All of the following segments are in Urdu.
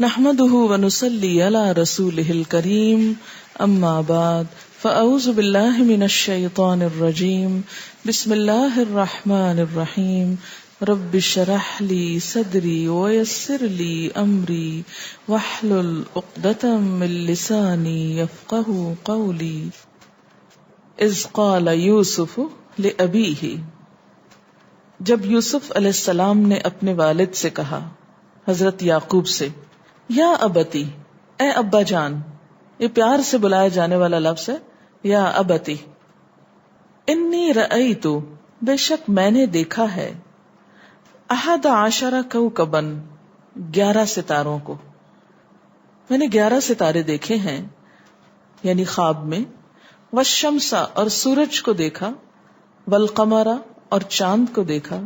نحمده ونصلي على رسوله الكريم اما بعد فاعوذ بالله من الشيطان الرجيم بسم الله الرحمن الرحيم رب اشرح لي صدري ويسر لي امري واحلل عقدة من لساني يفقهوا قولي اذ قال يوسف لأبيه، جب یوسف علیہ السلام نے اپنے والد سے کہا، حضرت یعقوب سے، یا ابتی، اے ابا جان، یہ پیار سے بلایا جانے والا لفظ ہے، یا ابتی، انی رأیت، بے شک میں نے دیکھا ہے، 11 کوکباً، 11 ستاروں کو، میں نے 11 ستارے دیکھے ہیں، یعنی خواب میں، والشمس، اور سورج کو دیکھا، والقمر، اور چاند کو دیکھا،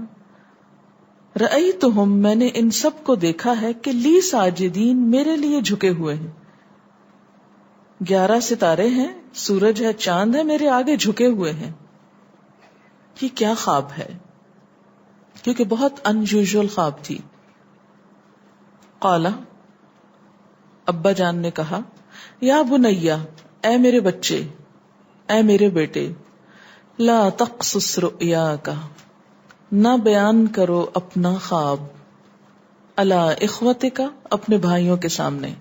رأیتہم، میں نے ان سب کو دیکھا ہے کہ لی ساجدین، میرے لیے جھکے ہوئے ہیں، 11 ستارے ہیں، سورج ہے، چاند ہے، میرے آگے جھکے ہوئے ہیں۔ یہ کیا خواب ہے؟ کیونکہ بہت انیوژل خواب تھی۔ قالا، ابا جان نے کہا، یا بنیا، اے میرے بچے، اے میرے بیٹے، لا تقصص رؤیاک، نہ بیان کرو اپنا خواب، علی اخوتک، اپنے بھائیوں کے سامنے،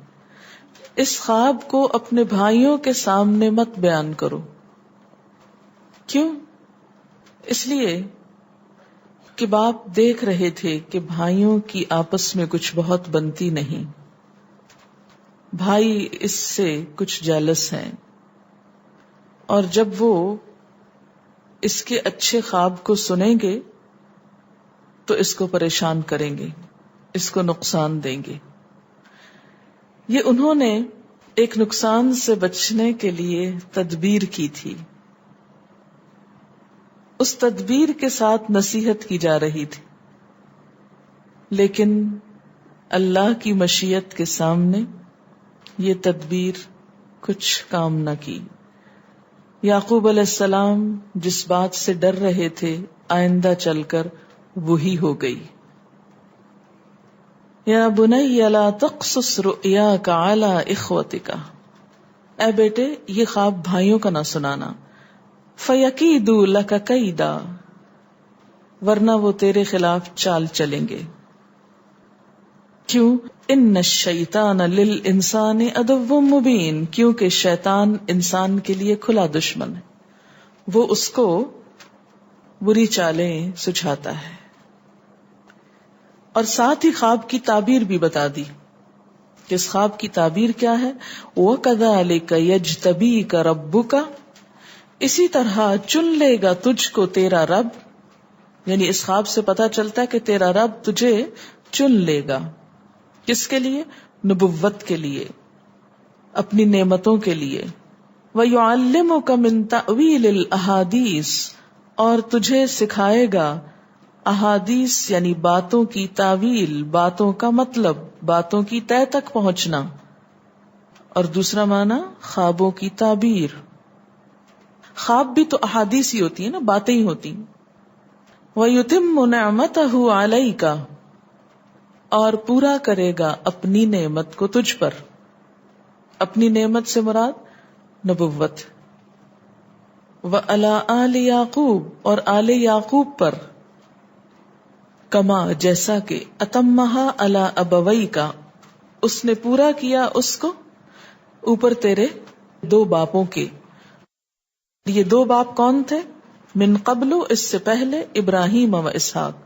اس خواب کو اپنے بھائیوں کے سامنے مت بیان کرو۔ کیوں؟ اس لیے کہ باپ دیکھ رہے تھے کہ بھائیوں کی آپس میں کچھ بہت بنتی نہیں، بھائی اس سے کچھ جیلس ہیں، اور جب وہ اس کے اچھے خواب کو سنیں گے تو اس کو پریشان کریں گے، اس کو نقصان دیں گے۔ یہ انہوں نے ایک نقصان سے بچنے کے لیے تدبیر کی تھی، اس تدبیر کے ساتھ نصیحت کی جا رہی تھی، لیکن اللہ کی مشیت کے سامنے یہ تدبیر کچھ کام نہ کی۔ یعقوب علیہ السلام جس بات سے ڈر رہے تھے آئندہ چل کر وہی ہو گئی۔ یا بنی لا تقصص رؤیاک علی اخوتک، اے بیٹے یہ خواب بھائیوں کا نہ سنانا، فیکیدوا لک کیدا، ورنہ وہ تیرے خلاف چال چلیں گے۔ کیوں؟ ان الشیطان للانسان عدو مبین، کیونکہ شیطان انسان کے لیے کھلا دشمن ہے، وہ اس کو بری چالیں سجھاتا ہے۔ اور ساتھ ہی خواب کی تعبیر بھی بتا دی کہ اس خواب کی تعبیر کیا ہے۔ وَكَذَلِكَ يَجْتَبِيكَ رَبُّكَ، اسی طرح چن لے گا تجھ کو تیرا رب، یعنی اس خواب سے پتا چلتا ہے کہ تیرا رب تجھے چن لے گا۔ کس کے لیے؟ نبوت کے لیے، اپنی نعمتوں کے لیے۔ وَيُعَلِّمُكَ مِن تَأْوِيلِ الْأَحَادِيثِ، اور تجھے سکھائے گا احادیث یعنی باتوں کی تاویل، باتوں کا مطلب، باتوں کی تہ تک پہنچنا، اور دوسرا معنی خوابوں کی تعبیر۔ خواب بھی تو احادیث ہی ہوتی ہیں نا، باتیں ہی ہوتی ہیں۔ وَيُتِمُّ نِعْمَتَهُ عَلَيْكَ، اور پورا کرے گا اپنی نعمت کو تجھ پر۔ اپنی نعمت سے مراد نبوت۔ وَعَلَىٰ آلِ یعقوب، اور آل یعقوب پر، کما جیسا کہ اتمہا علی ابویک، اس نے پورا کیا اس کو اوپر تیرے 2 باپوں کے۔ یہ 2 باپ کون تھے؟ من قبل، اس سے پہلے، ابراہیم و اسحاق،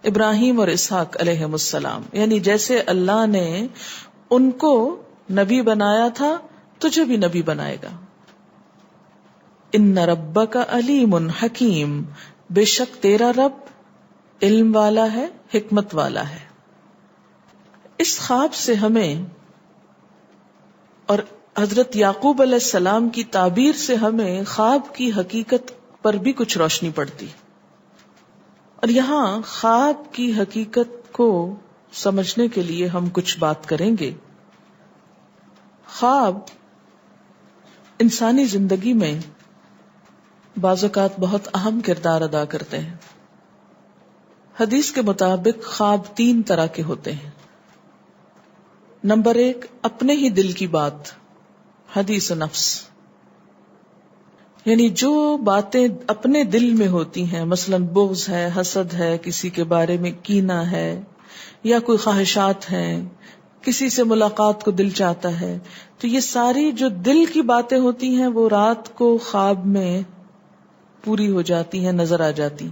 ابراہیم اور اسحاق علیہم السلام، یعنی جیسے اللہ نے ان کو نبی بنایا تھا تجھے بھی نبی بنائے گا۔ ان ربک علیم حکیم، بے شک تیرا رب علم والا ہے، حکمت والا ہے۔ اس خواب سے ہمیں، اور حضرت یعقوب علیہ السلام کی تعبیر سے ہمیں خواب کی حقیقت پر بھی کچھ روشنی پڑتی، اور یہاں خواب کی حقیقت کو سمجھنے کے لیے ہم کچھ بات کریں گے۔ خواب انسانی زندگی میں بعض اوقات بہت اہم کردار ادا کرتے ہیں۔ حدیث کے مطابق خواب 3 طرح کے ہوتے ہیں۔ نمبر 1، اپنے ہی دل کی بات، حدیث نفس، یعنی جو باتیں اپنے دل میں ہوتی ہیں، مثلا بغض ہے، حسد ہے، کسی کے بارے میں کینہ ہے، یا کوئی خواہشات ہیں، کسی سے ملاقات کو دل چاہتا ہے، تو یہ ساری جو دل کی باتیں ہوتی ہیں وہ رات کو خواب میں پوری ہو جاتی ہیں، نظر آ جاتی.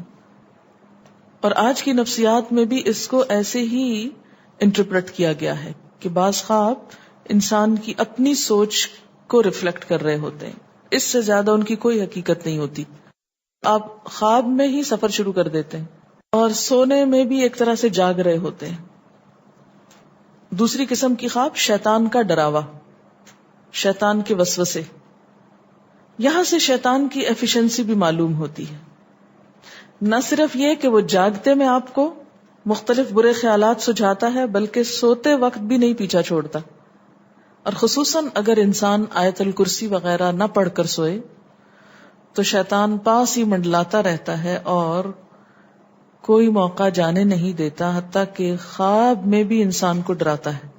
اور آج کی نفسیات میں بھی اس کو ایسے ہی انٹرپریٹ کیا گیا ہے کہ بعض خواب انسان کی اپنی سوچ کو ریفلیکٹ کر رہے ہوتے ہیں، اس سے زیادہ ان کی کوئی حقیقت نہیں ہوتی. آپ خواب میں ہی سفر شروع کر دیتے ہیں اور سونے میں بھی ایک طرح سے جاگ رہے ہوتے ہیں. دوسری قسم کی خواب شیطان کا ڈراوا، شیطان کے وسوسے. یہاں سے شیطان کی ایفیشنسی بھی معلوم ہوتی ہے. نہ صرف یہ کہ وہ جاگتے میں آپ کو مختلف برے خیالات سجھاتا ہے، بلکہ سوتے وقت بھی نہیں پیچھا چھوڑتا. اور خصوصاً اگر انسان آیت الکرسی وغیرہ نہ پڑھ کر سوئے تو شیطان پاس ہی منڈلاتا رہتا ہے اور کوئی موقع جانے نہیں دیتا، حتیٰ کہ خواب میں بھی انسان کو ڈراتا ہے.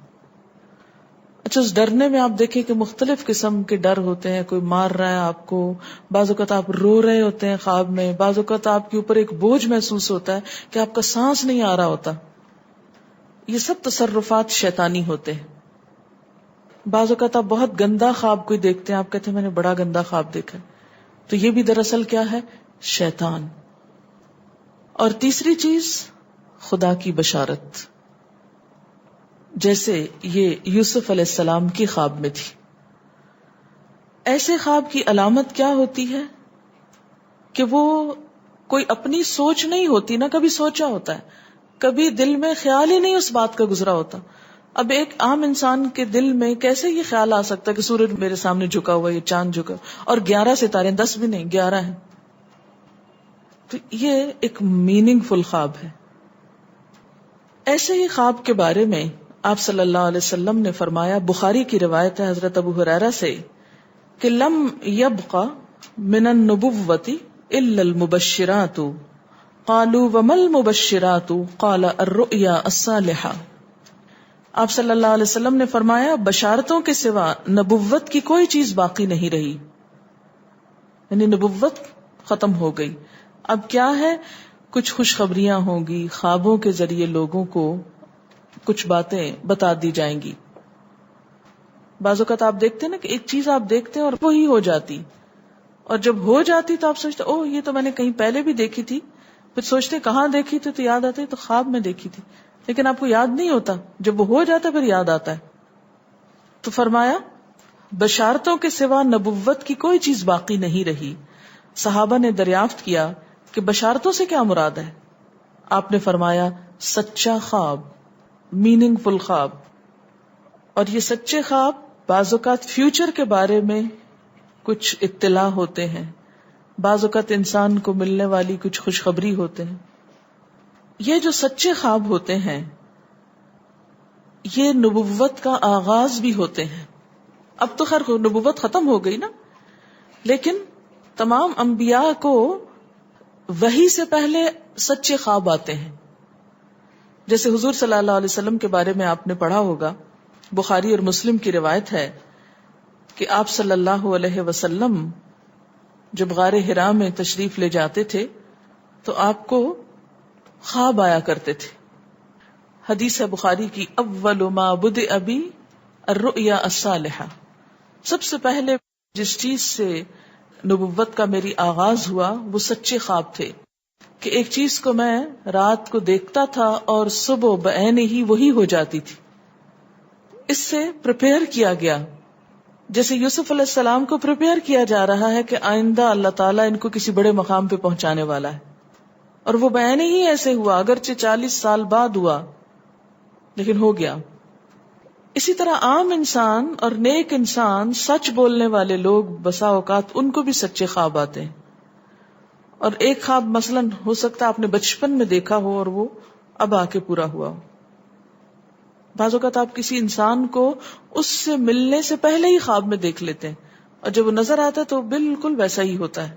اچھا، اس ڈرنے میں آپ دیکھیں کہ مختلف قسم کے ڈر ہوتے ہیں. کوئی مار رہا ہے آپ کو، بعض اوقات آپ رو رہے ہوتے ہیں خواب میں، بعض اوقات آپ کے اوپر ایک بوجھ محسوس ہوتا ہے کہ آپ کا سانس نہیں آ رہا ہوتا. یہ سب تصرفات شیطانی ہوتے ہیں. بعض اوقات آپ بہت گندا خواب کوئی دیکھتے ہیں، آپ کہتے ہیں میں نے بڑا گندا خواب دیکھا، تو یہ بھی دراصل کیا ہے؟ شیطان. اور تیسری چیز خدا کی بشارت، جیسے یہ یوسف علیہ السلام کی خواب میں تھی. ایسے خواب کی علامت کیا ہوتی ہے کہ وہ کوئی اپنی سوچ نہیں ہوتی، نہ کبھی سوچا ہوتا ہے، کبھی دل میں خیال ہی نہیں اس بات کا گزرا ہوتا. اب ایک عام انسان کے دل میں کیسے یہ خیال آ سکتا ہے کہ سورج میرے سامنے جھکا ہوا ہے، یہ چاند جھکا، اور 11 ستارے، 10 بھی نہیں، 11 ہیں. تو یہ ایک میننگ فل خواب ہے. ایسے ہی خواب کے بارے میں آپ صلی اللہ علیہ وسلم نے فرمایا، بخاری کی روایت ہے حضرت ابو ہریرہ سے، کہ لم یبق من النبوۃ الا المبشرات. قالوا وما المبشرات؟ قال الرؤیا الصالحہ. آپ صلی اللہ علیہ وسلم نے فرمایا، بشارتوں کے سوا نبوت کی کوئی چیز باقی نہیں رہی، یعنی نبوت ختم ہو گئی. اب کیا ہے؟ کچھ خوشخبریاں ہوں گی، خوابوں کے ذریعے لوگوں کو کچھ باتیں بتا دی جائیں گی. بعض اوقات آپ دیکھتے ہیں نا کہ ایک چیز آپ دیکھتے ہیں اور وہی ہو جاتی، اور جب ہو جاتی تو آپ سوچتے اوہ یہ تو میں نے کہیں پہلے بھی دیکھی تھی، پھر سوچتے کہاں دیکھی تھی، تو یاد آتی تو خواب میں دیکھی تھی، لیکن آپ کو یاد نہیں ہوتا. جب وہ ہو جاتا پھر یاد آتا ہے. تو فرمایا بشارتوں کے سوا نبوت کی کوئی چیز باقی نہیں رہی. صحابہ نے دریافت کیا کہ بشارتوں سے کیا مراد ہے؟ آپ نے فرمایا سچا خواب، میننگ فل خواب. اور یہ سچے خواب بعض اوقات فیوچر کے بارے میں کچھ اطلاع ہوتے ہیں، بعض اوقات انسان کو ملنے والی کچھ خوشخبری ہوتے ہیں. یہ جو سچے خواب ہوتے ہیں یہ نبوت کا آغاز بھی ہوتے ہیں. اب تو خیر نبوت ختم ہو گئی نا، لیکن تمام انبیاء کو وحی سے پہلے سچے خواب آتے ہیں. جیسے حضور صلی اللہ علیہ وسلم کے بارے میں آپ نے پڑھا ہوگا، بخاری اور مسلم کی روایت ہے کہ آپ صلی اللہ علیہ وسلم جب غار حرا میں تشریف لے جاتے تھے تو آپ کو خواب آیا کرتے تھے. حدیث ہے بخاری کی، اول ما بدأ بی الرؤیا الصالحہ، سب سے پہلے جس چیز سے نبوت کا میری آغاز ہوا وہ سچے خواب تھے، کہ ایک چیز کو میں رات کو دیکھتا تھا اور صبح بعین ہی وہی ہو جاتی تھی. اس سے پریپیئر کیا گیا، جیسے یوسف علیہ السلام کو پریپیئر کیا جا رہا ہے کہ آئندہ اللہ تعالیٰ ان کو کسی بڑے مقام پہ پہنچانے والا ہے، اور وہ بعین ہی ایسے ہوا، اگرچہ 40 سال بعد ہوا لیکن ہو گیا. اسی طرح عام انسان اور نیک انسان، سچ بولنے والے لوگ، بسا اوقات ان کو بھی سچے خواب آتے ہیں. اور ایک خواب مثلاً ہو سکتا ہے آپ نے بچپن میں دیکھا ہو اور وہ اب آ کے پورا ہوا ہو. بعض اوقات آپ کسی انسان کو اس سے ملنے سے پہلے ہی خواب میں دیکھ لیتے ہیں، اور جب وہ نظر آتا ہے تو بالکل ویسا ہی ہوتا ہے،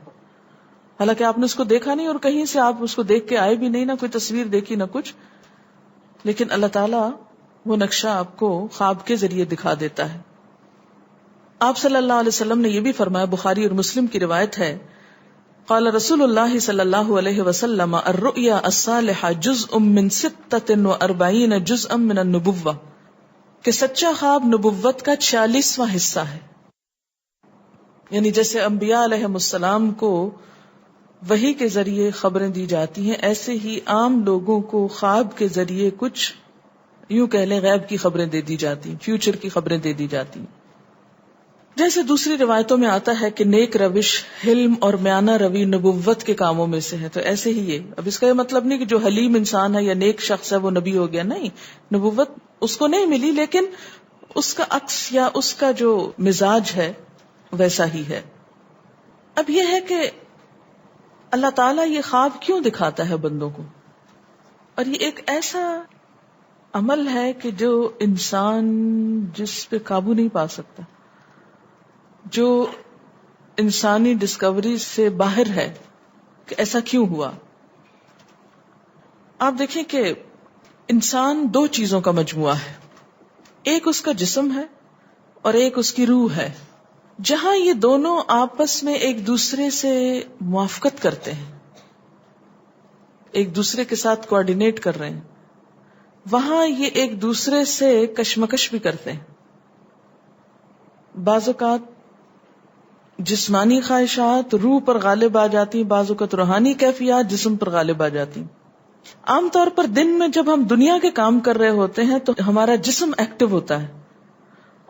حالانکہ آپ نے اس کو دیکھا نہیں اور کہیں سے آپ اس کو دیکھ کے آئے بھی نہیں، نہ کوئی تصویر دیکھی نہ کچھ. لیکن اللہ تعالیٰ وہ نقشہ آپ کو خواب کے ذریعے دکھا دیتا ہے. آپ صلی اللہ علیہ وسلم نے یہ بھی فرمایا، بخاری اور مسلم کی روایت ہے، قال رسول اللہ صلی اللہ علیہ وسلم الرؤیا الصالحہ جزء من 46 جزءا من النبوہ، کہ سچا خواب نبوت کا 46واں حصہ ہے. یعنی جیسے انبیاء علیہ السلام کو وحی کے ذریعے خبریں دی جاتی ہیں، ایسے ہی عام لوگوں کو خواب کے ذریعے کچھ یوں کہہ لیں غیب کی خبریں دے دی جاتی، فیوچر کی خبریں دے دی جاتی. جیسے دوسری روایتوں میں آتا ہے کہ نیک روش، حلم اور میانہ روی نبوت کے کاموں میں سے ہے، تو ایسے ہی یہ. اب اس کا یہ مطلب نہیں کہ جو حلیم انسان ہے یا نیک شخص ہے وہ نبی ہو گیا، نہیں، نبوت اس کو نہیں ملی، لیکن اس کا عکس یا اس کا جو مزاج ہے ویسا ہی ہے. اب یہ ہے کہ اللہ تعالیٰ یہ خواب کیوں دکھاتا ہے بندوں کو، اور یہ ایک ایسا عمل ہے کہ جو انسان جس پہ قابو نہیں پا سکتا، جو انسانی ڈسکوری سے باہر ہے کہ ایسا کیوں ہوا. آپ دیکھیں کہ انسان دو چیزوں کا مجموعہ ہے، ایک اس کا جسم ہے اور ایک اس کی روح ہے. جہاں یہ دونوں آپس میں ایک دوسرے سے موافقت کرتے ہیں، ایک دوسرے کے ساتھ کوآرڈینیٹ کر رہے ہیں، وہاں یہ ایک دوسرے سے کشمکش بھی کرتے ہیں. بعض اوقات جسمانی خواہشات روح پر غالب آ جاتی، بعض اوقات روحانی کیفیات جسم پر غالب آ جاتی. عام طور پر دن میں جب ہم دنیا کے کام کر رہے ہوتے ہیں تو ہمارا جسم ایکٹیو ہوتا ہے،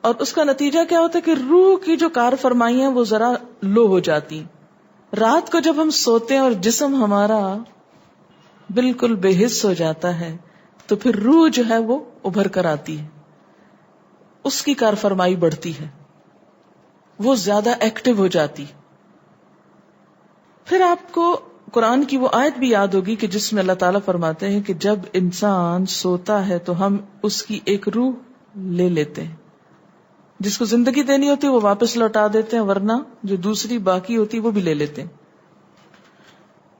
اور اس کا نتیجہ کیا ہوتا ہے کہ روح کی جو کار فرمائی ہیں وہ ذرا لو ہو جاتی. رات کو جب ہم سوتے ہیں اور جسم ہمارا بالکل بے حس ہو جاتا ہے تو پھر روح جو ہے وہ ابھر کر آتی ہے، اس کی کار فرمائی بڑھتی ہے، وہ زیادہ ایکٹیو ہو جاتی. پھر آپ کو قرآن کی وہ آیت بھی یاد ہوگی کہ جس میں اللہ تعالیٰ فرماتے ہیں کہ جب انسان سوتا ہے تو ہم اس کی ایک روح لے لیتے ہیں، جس کو زندگی دینی ہوتی ہے وہ واپس لوٹا دیتے ہیں، ورنہ جو دوسری باقی ہوتی وہ بھی لے لیتے ہیں.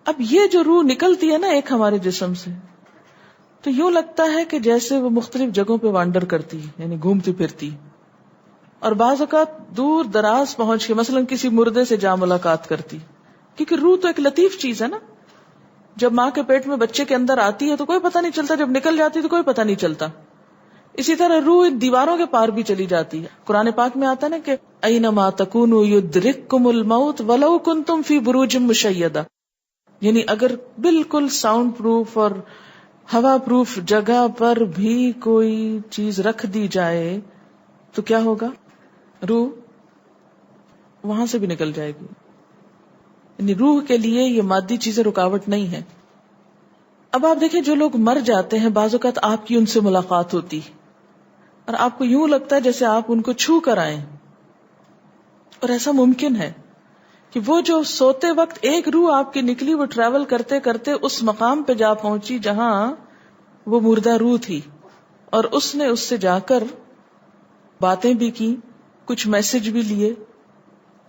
اب یہ جو روح نکلتی ہے نا ایک ہمارے جسم سے، تو یوں لگتا ہے کہ جیسے وہ مختلف جگہوں پہ وانڈر کرتی، یعنی گھومتی پھرتی، اور بعض اوقات دور دراز پہنچ کے مثلا کسی مردے سے جا ملاقات کرتی، کیونکہ روح تو ایک لطیف چیز ہے نا. جب ماں کے پیٹ میں بچے کے اندر آتی ہے تو کوئی پتہ نہیں چلتا، جب نکل جاتی تو کوئی پتہ نہیں چلتا. اسی طرح روح دیواروں کے پار بھی چلی جاتی ہے. قرآن پاک میں آتا ہے نا کہ اینما تکونوا یدرککم الموت ولو کنتم فی بروج مشیدہ، یعنی اگر بالکل ساؤنڈ پروف اور ہوا پروف جگہ پر بھی کوئی چیز رکھ دی جائے تو کیا ہوگا؟ روح وہاں سے بھی نکل جائے گی. یعنی روح کے لیے یہ مادی چیزیں رکاوٹ نہیں ہے. اب آپ دیکھیں جو لوگ مر جاتے ہیں بعض اوقات آپ کی ان سے ملاقات ہوتی اور آپ کو یوں لگتا ہے جیسے آپ ان کو چھو کر آئیں، اور ایسا ممکن ہے کہ وہ جو سوتے وقت ایک روح آپ کی نکلی، وہ ٹریول کرتے کرتے اس مقام پہ جا پہنچی جہاں وہ مردہ روح تھی، اور اس نے اس سے جا کر باتیں بھی کی، کچھ میسج بھی لیے،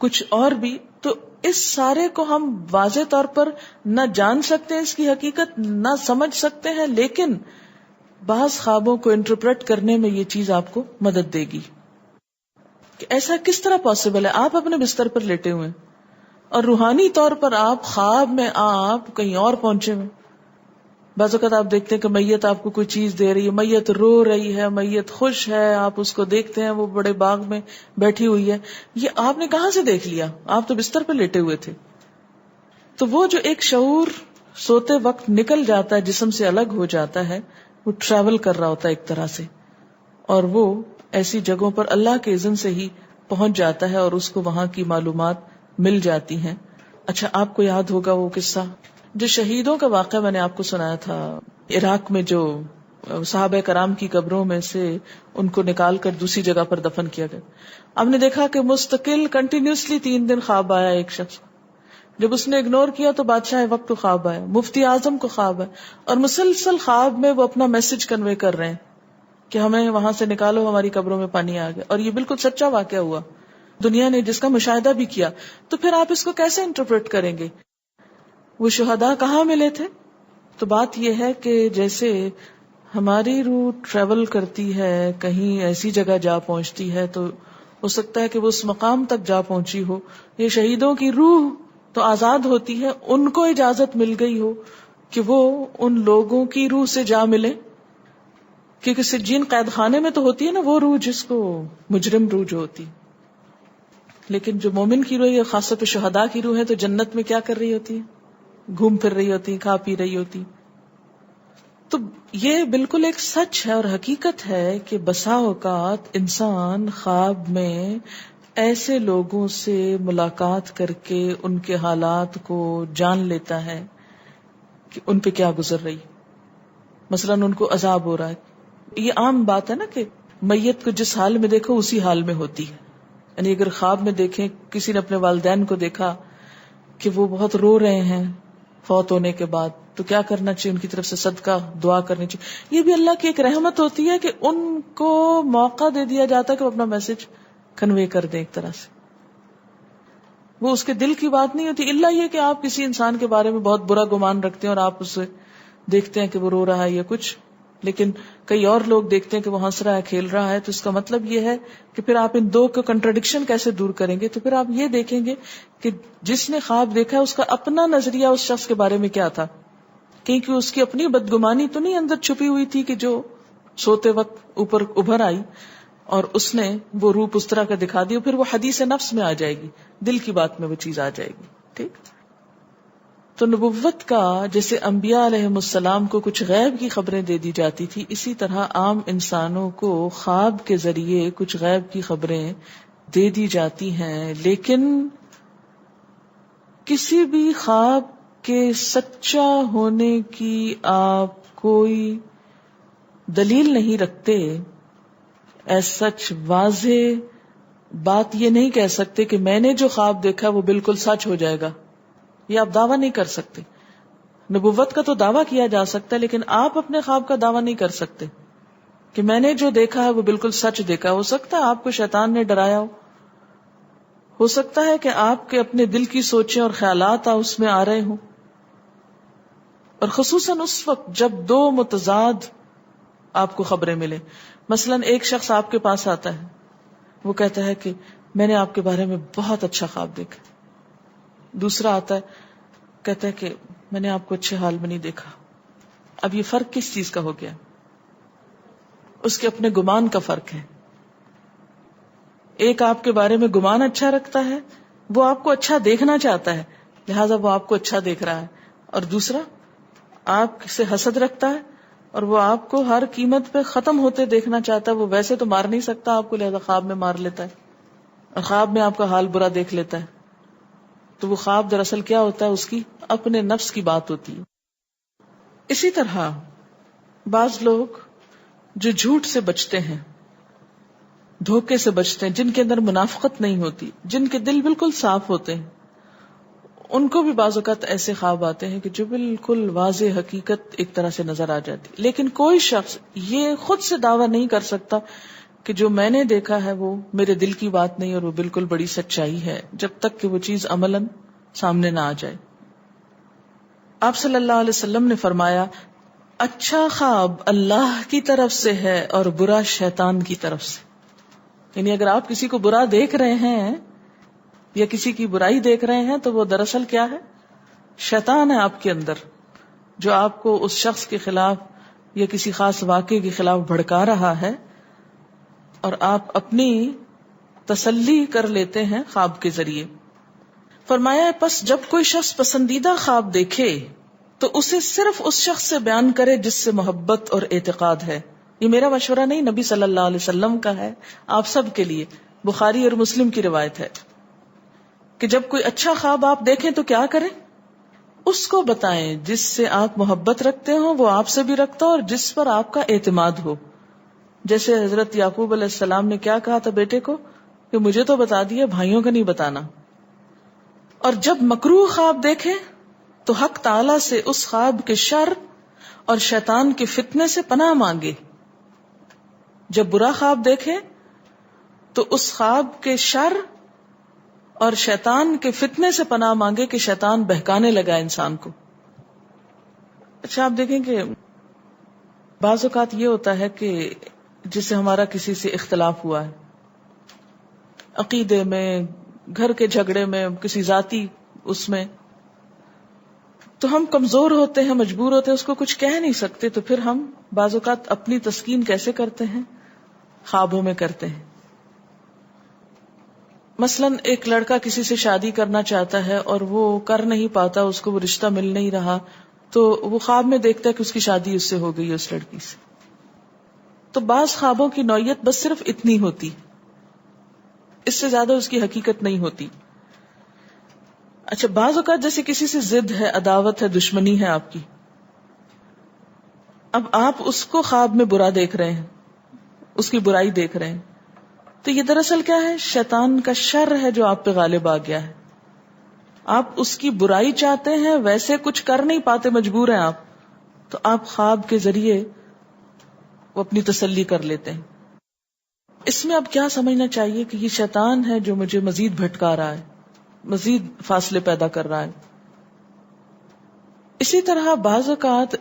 کچھ اور بھی. تو اس سارے کو ہم واضح طور پر نہ جان سکتے ہیں، اس کی حقیقت نہ سمجھ سکتے ہیں، لیکن بعض خوابوں کو انٹرپریٹ کرنے میں یہ چیز آپ کو مدد دے گی کہ ایسا کس طرح پاسبل ہے. آپ اپنے بستر پر لیٹے ہوئے اور روحانی طور پر آپ خواب میں آپ کہیں اور پہنچے ہوئے. بعض اوقات آپ دیکھتے ہیں کہ میت آپ کو کوئی چیز دے رہی ہے، میت رو رہی ہے، میت خوش ہے، آپ اس کو دیکھتے ہیں وہ بڑے باغ میں بیٹھی ہوئی ہے. یہ آپ نے کہاں سے دیکھ لیا؟ آپ تو بستر پہ لیٹے ہوئے تھے. تو وہ جو ایک شعور سوتے وقت نکل جاتا ہے، جسم سے الگ ہو جاتا ہے، وہ ٹریول کر رہا ہوتا ہے ایک طرح سے، اور وہ ایسی جگہوں پر اللہ کے اذن سے ہی پہنچ جاتا ہے اور اس کو وہاں کی معلومات مل جاتی ہیں. اچھا، آپ کو یاد ہوگا وہ قصہ جو شہیدوں کا واقعہ میں نے آپ کو سنایا تھا، عراق میں جو صحابہ کرام کی قبروں میں سے ان کو نکال کر دوسری جگہ پر دفن کیا گیا. آپ نے دیکھا کہ مستقل کنٹینیوسلی 3 دن خواب آیا ایک شخص کو. جب اس نے اگنور کیا تو بادشاہ وقت کو خواب آیا، مفتی اعظم کو خواب ہے، اور مسلسل خواب میں وہ اپنا میسج کنوے کر رہے ہیں کہ ہمیں وہاں سے نکالو، ہماری قبروں میں پانی آ گیا. اور یہ بالکل سچا واقعہ ہوا، دنیا نے جس کا مشاہدہ بھی کیا. تو پھر آپ اس کو کیسے انٹرپریٹ کریں گے؟ وہ شہداء کہاں ملے تھے؟ تو بات یہ ہے کہ جیسے ہماری روح ٹریول کرتی ہے، کہیں ایسی جگہ جا پہنچتی ہے تو ہو سکتا ہے کہ وہ اس مقام تک جا پہنچی ہو. یہ شہیدوں کی روح تو آزاد ہوتی ہے، ان کو اجازت مل گئی ہو کہ وہ ان لوگوں کی روح سے جا ملے، کیونکہ سجین قید خانے میں تو ہوتی ہے نا وہ روح جس کو مجرم روح جو ہوتی. لیکن جو مومن کی روح ہے، خاص طور پہ شہداء کی روح ہے، تو جنت میں کیا کر رہی ہوتی ہے؟ گھوم پھر رہی ہوتی، کھا پی رہی ہوتی. تو یہ بالکل ایک سچ ہے اور حقیقت ہے کہ بسا اوقات انسان خواب میں ایسے لوگوں سے ملاقات کر کے ان کے حالات کو جان لیتا ہے کہ ان پہ کیا گزر رہی. مثلا ان کو عذاب ہو رہا ہے. یہ عام بات ہے نا کہ میت کو جس حال میں دیکھو اسی حال میں ہوتی ہے. یعنی اگر خواب میں دیکھیں کسی نے اپنے والدین کو دیکھا کہ وہ بہت رو رہے ہیں فوت ہونے کے بعد، تو کیا کرنا چاہیے؟ ان کی طرف سے صدقہ دعا کرنی چاہیے. یہ بھی اللہ کی ایک رحمت ہوتی ہے کہ ان کو موقع دے دیا جاتا ہے کہ وہ اپنا میسج کنوے کر دیں. ایک طرح سے وہ اس کے دل کی بات نہیں ہوتی، الا یہ کہ آپ کسی انسان کے بارے میں بہت برا گمان رکھتے ہیں اور آپ اسے دیکھتے ہیں کہ وہ رو رہا ہے یا کچھ، لیکن کئی اور لوگ دیکھتے ہیں کہ وہ ہنس رہا ہے، کھیل رہا ہے. تو اس کا مطلب یہ ہے کہ پھر آپ ان دو کو کنٹراڈکشن کیسے دور کریں گے؟ تو پھر آپ یہ دیکھیں گے کہ جس نے خواب دیکھا ہے اس کا اپنا نظریہ اس شخص کے بارے میں کیا تھا، کیونکہ اس کی اپنی بدگمانی تو نہیں اندر چھپی ہوئی تھی کہ جو سوتے وقت اوپر ابھر آئی اور اس نے وہ روپ اس طرح کا دکھا دی. پھر وہ حدیث نفس میں آ جائے گی، دل کی بات میں وہ چیز آ جائے گی. ٹھیک. تو نبوت کا جیسے انبیاء علیہ السلام کو کچھ غیب کی خبریں دے دی جاتی تھی، اسی طرح عام انسانوں کو خواب کے ذریعے کچھ غیب کی خبریں دے دی جاتی ہیں. لیکن کسی بھی خواب کے سچا ہونے کی آپ کوئی دلیل نہیں رکھتے. ایز سچ واضح بات یہ نہیں کہہ سکتے کہ میں نے جو خواب دیکھا وہ بالکل سچ ہو جائے گا، یہ آپ دعویٰ نہیں کر سکتے. نبوت کا تو دعویٰ کیا جا سکتا ہے، لیکن آپ اپنے خواب کا دعویٰ نہیں کر سکتے کہ میں نے جو دیکھا ہے وہ بالکل سچ دیکھا. ہو سکتا ہے آپ کو شیطان نے ڈرایا ہو سکتا ہے کہ آپ کے اپنے دل کی سوچیں اور خیالات اس میں آ رہے ہوں، اور خصوصاً اس وقت جب دو متضاد آپ کو خبریں ملیں. مثلا ایک شخص آپ کے پاس آتا ہے، وہ کہتا ہے کہ میں نے آپ کے بارے میں بہت اچھا خواب دیکھا. دوسرا آتا ہے کہتا ہے کہ میں نے آپ کو اچھے حال میں نہیں دیکھا. اب یہ فرق کس چیز کا ہو گیا؟ اس کے اپنے گمان کا فرق ہے. ایک آپ کے بارے میں گمان اچھا رکھتا ہے، وہ آپ کو اچھا دیکھنا چاہتا ہے لہذا وہ آپ کو اچھا دیکھ رہا ہے، اور دوسرا آپ سے حسد رکھتا ہے اور وہ آپ کو ہر قیمت پہ ختم ہوتے دیکھنا چاہتا ہے. وہ ویسے تو مار نہیں سکتا آپ کو، لہذا خواب میں مار لیتا ہے اور خواب میں آپ کا حال برا دیکھ لیتا ہے. تو وہ خواب دراصل کیا ہوتا ہے؟ اس کی اپنے نفس کی بات ہوتی ہے. اسی طرح بعض لوگ جو جھوٹ سے بچتے ہیں، دھوکے سے بچتے ہیں، جن کے اندر منافقت نہیں ہوتی، جن کے دل بالکل صاف ہوتے ہیں، ان کو بھی بعض اوقات ایسے خواب آتے ہیں کہ جو بالکل واضح حقیقت ایک طرح سے نظر آ جاتی. لیکن کوئی شخص یہ خود سے دعویٰ نہیں کر سکتا کہ جو میں نے دیکھا ہے وہ میرے دل کی بات نہیں اور وہ بالکل بڑی سچائی ہے، جب تک کہ وہ چیز عملاً سامنے نہ آ جائے. آپ صلی اللہ علیہ وسلم نے فرمایا، اچھا خواب اللہ کی طرف سے ہے اور برا شیطان کی طرف سے. یعنی اگر آپ کسی کو برا دیکھ رہے ہیں یا کسی کی برائی دیکھ رہے ہیں تو وہ دراصل کیا ہے؟ شیطان ہے آپ کے اندر، جو آپ کو اس شخص کے خلاف یا کسی خاص واقعے کے خلاف بھڑکا رہا ہے، اور آپ اپنی تسلی کر لیتے ہیں خواب کے ذریعے. فرمایا پس جب کوئی شخص پسندیدہ خواب دیکھے تو اسے صرف اس شخص سے بیان کرے جس سے محبت اور اعتقاد ہے. یہ میرا مشورہ نہیں، نبی صلی اللہ علیہ وسلم کا ہے آپ سب کے لیے. بخاری اور مسلم کی روایت ہے کہ جب کوئی اچھا خواب آپ دیکھیں تو کیا کریں؟ اس کو بتائیں جس سے آپ محبت رکھتے ہو، وہ آپ سے بھی رکھتا ہو اور جس پر آپ کا اعتماد ہو. جیسے حضرت یعقوب علیہ السلام نے کیا کہا تھا بیٹے کو کہ مجھے تو بتا دیا، بھائیوں کا نہیں بتانا. اور جب مکروہ خواب دیکھیں تو حق تعالی سے اس خواب کے شر اور شیطان کے فتنے سے پناہ مانگے. جب برا خواب دیکھیں تو اس خواب کے شر اور شیطان کے فتنے سے پناہ مانگے کہ شیطان بہکانے لگا انسان کو. اچھا آپ دیکھیں کہ بعض اوقات یہ ہوتا ہے کہ جسے ہمارا کسی سے اختلاف ہوا ہے، عقیدے میں، گھر کے جھگڑے میں، کسی ذاتی اس میں، تو ہم کمزور ہوتے ہیں، مجبور ہوتے ہیں، اس کو کچھ کہہ نہیں سکتے، تو پھر ہم بعض اوقات اپنی تسکین کیسے کرتے ہیں؟ خوابوں میں کرتے ہیں. مثلاً ایک لڑکا کسی سے شادی کرنا چاہتا ہے اور وہ کر نہیں پاتا، اس کو وہ رشتہ مل نہیں رہا، تو وہ خواب میں دیکھتا ہے کہ اس کی شادی اس سے ہو گئی ہے، اس لڑکی سے. تو بعض خوابوں کی نوعیت بس صرف اتنی ہوتی، اس سے زیادہ اس کی حقیقت نہیں ہوتی. اچھا، بعض اوقات جیسے کسی سے ضد ہے، عداوت ہے، دشمنی ہے آپ کی، اب آپ اس کو خواب میں برا دیکھ رہے ہیں، اس کی برائی دیکھ رہے ہیں، تو یہ دراصل کیا ہے؟ شیطان کا شر ہے جو آپ پہ غالب آ گیا ہے. آپ اس کی برائی چاہتے ہیں، ویسے کچھ کر نہیں پاتے، مجبور ہیں آپ، تو آپ خواب کے ذریعے وہ اپنی تسلی کر لیتے ہیں. اس میں اب کیا سمجھنا چاہیے کہ یہ شیطان ہے جو مجھے مزید بھٹکا رہا ہے، مزید فاصلے پیدا کر رہا ہے. اسی طرح بعض اوقات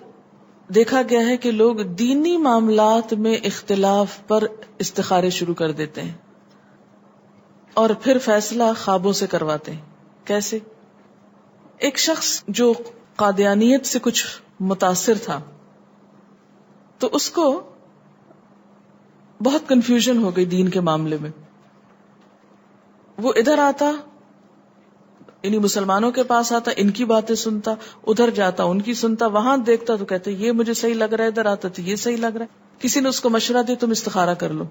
دیکھا گیا ہے کہ لوگ دینی معاملات میں اختلاف پر استخارے شروع کر دیتے ہیں اور پھر فیصلہ خوابوں سے کرواتے ہیں. کیسے؟ ایک شخص جو قادیانیت سے کچھ متاثر تھا، تو اس کو بہت کنفیوژن ہو گئی دین کے معاملے میں. وہ ادھر آتا، یعنی مسلمانوں کے پاس آتا، ان کی باتیں سنتا، ادھر جاتا ان کی سنتا، وہاں دیکھتا تو کہتے یہ مجھے صحیح لگ رہا ہے، ادھر آتا تو یہ صحیح لگ رہا ہے. کسی نے اس کو مشورہ دیا تم استخارہ کر لو.